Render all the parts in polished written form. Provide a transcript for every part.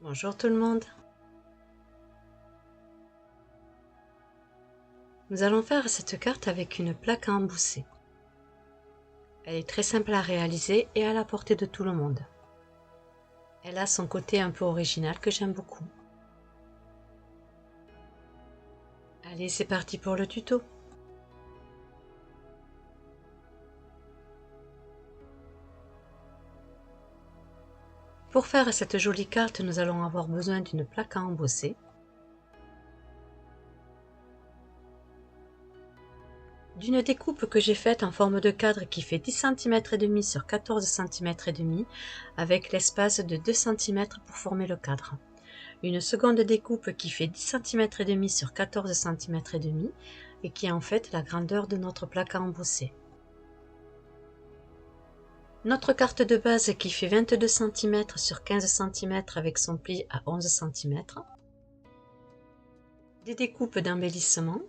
Bonjour tout le monde. Nous allons faire cette carte avec une plaque à embousser. Elle est très simple à réaliser et à la portée de tout le monde. Elle a son côté un peu original que j'aime beaucoup. Allez, c'est parti pour le tuto. Pour faire cette jolie carte, nous allons avoir besoin d'une plaque à embosser, d'une découpe que j'ai faite en forme de cadre qui fait 10 cm et demi sur 14 cm et demi avec l'espace de 2 cm pour former le cadre. Une seconde découpe qui fait 10 cm et demi sur 14 cm et demi et qui est en fait la grandeur de notre plaque à embosser. Notre carte de base qui fait 22 cm sur 15 cm avec son pli à 11 cm. Des découpes d'embellissement.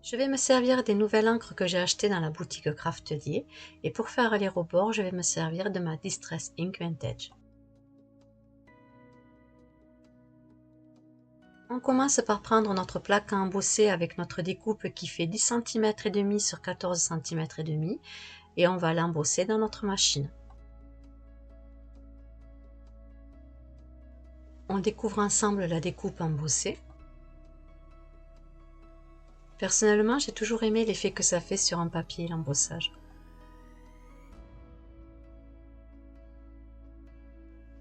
Je vais me servir des nouvelles encres que j'ai achetées dans la boutique Craftelier et pour faire les rebords, je vais me servir de ma Distress Ink Vintage. On commence par prendre notre plaque à embosser avec notre découpe qui fait 10 cm et demi sur 14 cm et demi et on va l'embosser dans notre machine. On découvre ensemble la découpe embossée. Personnellement, j'ai toujours aimé l'effet que ça fait sur un papier, l'embossage.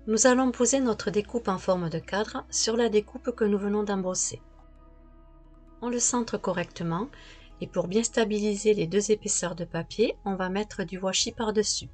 Nous allons poser notre découpe en forme de cadre sur la découpe que nous venons d'embosser. On le centre correctement et pour bien stabiliser les deux épaisseurs de papier, on va mettre du washi par-dessus.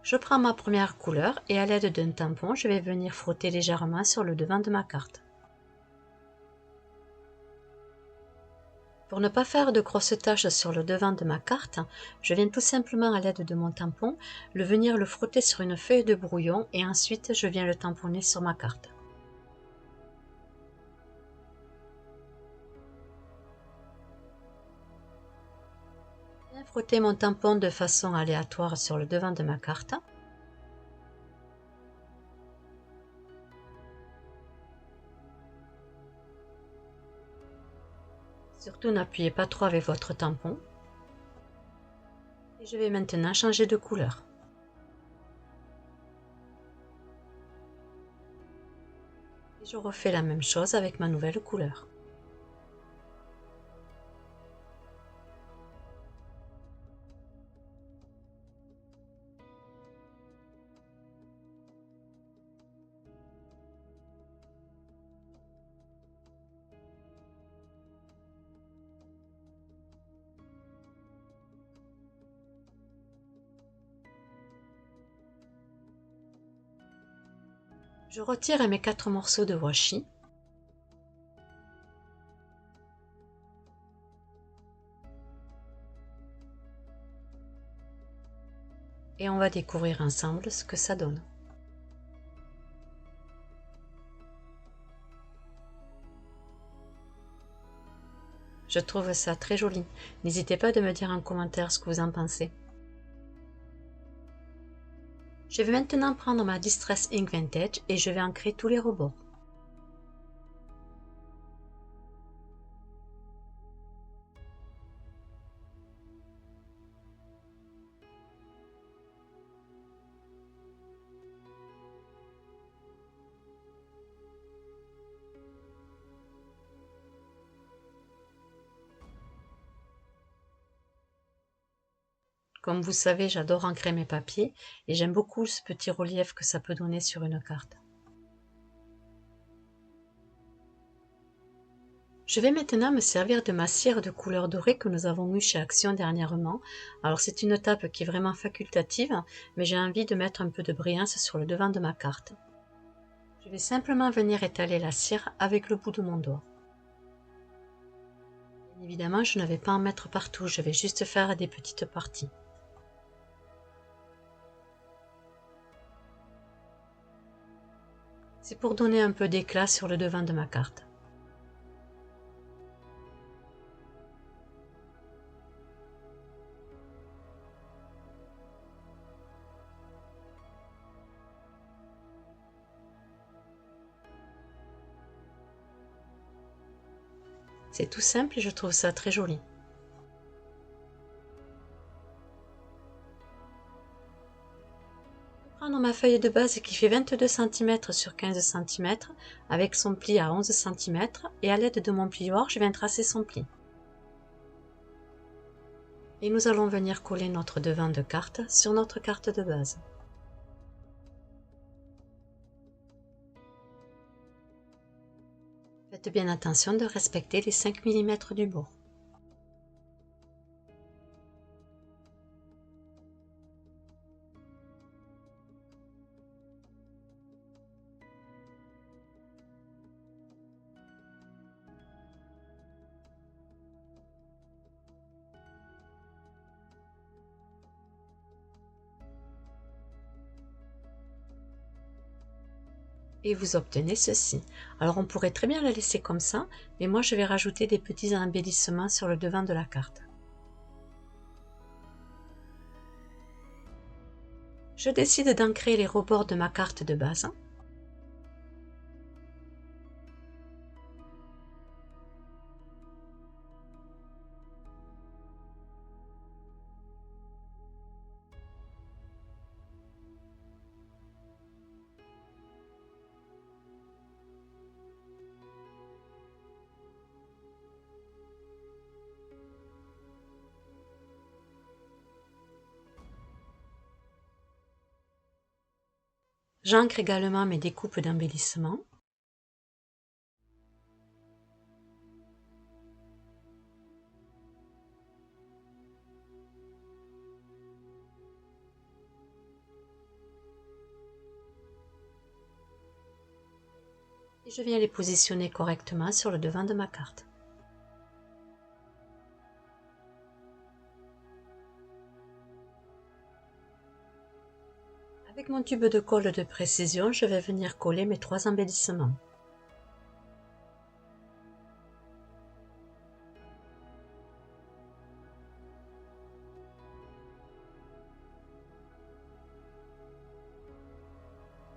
Je prends ma première couleur et à l'aide d'un tampon, je vais venir frotter légèrement sur le devant de ma carte. Pour ne pas faire de grosses taches sur le devant de ma carte, je viens tout simplement à l'aide de mon tampon venir le frotter sur une feuille de brouillon et ensuite je viens le tamponner sur ma carte. Je viens frotter mon tampon de façon aléatoire sur le devant de ma carte. Surtout n'appuyez pas trop avec votre tampon. Et je vais maintenant changer de couleur. Et je refais la même chose avec ma nouvelle couleur. Je retire mes 4 morceaux de washi. Et on va découvrir ensemble ce que ça donne. Je trouve ça très joli. N'hésitez pas de me dire en commentaire ce que vous en pensez. Je vais maintenant prendre ma Distress Ink Vintage et je vais ancrer tous les rebords. Comme vous savez, j'adore ancrer mes papiers et j'aime beaucoup ce petit relief que ça peut donner sur une carte. Je vais maintenant me servir de ma cire de couleur dorée que nous avons eue chez Action dernièrement. Alors c'est une tape qui est vraiment facultative, mais j'ai envie de mettre un peu de brillance sur le devant de ma carte. Je vais simplement venir étaler la cire avec le bout de mon doigt. Bien évidemment, je ne vais pas en mettre partout, je vais juste faire des petites parties. C'est pour donner un peu d'éclat sur le devant de ma carte. C'est tout simple et je trouve ça très joli. Je vais prendre ma feuille de base qui fait 22 cm sur 15 cm avec son pli à 11 cm et à l'aide de mon plioir, je viens tracer son pli. Et nous allons venir coller notre devant de carte sur notre carte de base. Faites bien attention de respecter les 5 mm du bord. Et vous obtenez ceci. Alors on pourrait très bien la laisser comme ça, mais moi je vais rajouter des petits embellissements sur le devant de la carte. Je décide d'ancrer les rebords de ma carte de base. J'ancre également mes découpes d'embellissement. Et je viens les positionner correctement sur le devant de ma carte. Avec mon tube de colle de précision, je vais venir coller mes 3 embellissements.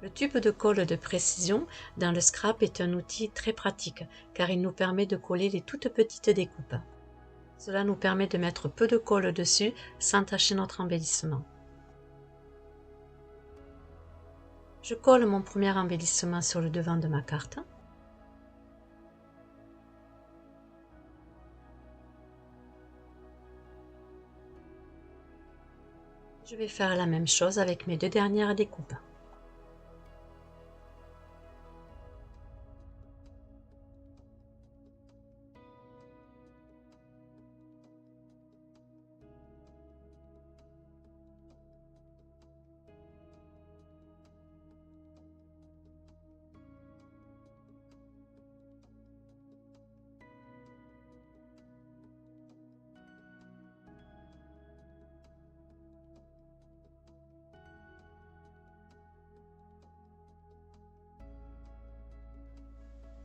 Le tube de colle de précision dans le scrap est un outil très pratique car il nous permet de coller les toutes petites découpes. Cela nous permet de mettre peu de colle dessus sans tacher notre embellissement. Je colle mon premier embellissement sur le devant de ma carte. Je vais faire la même chose avec mes 2 dernières découpes.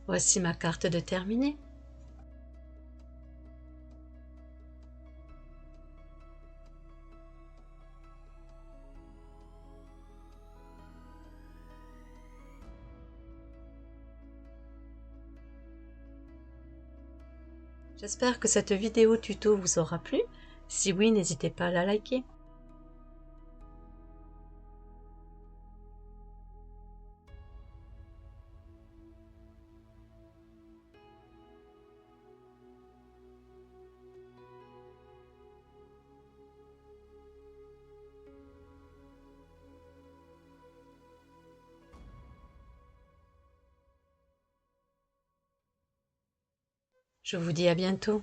Voici ma carte de terminée. J'espère que cette vidéo tuto vous aura plu. Si oui, n'hésitez pas à la liker. Je vous dis à bientôt.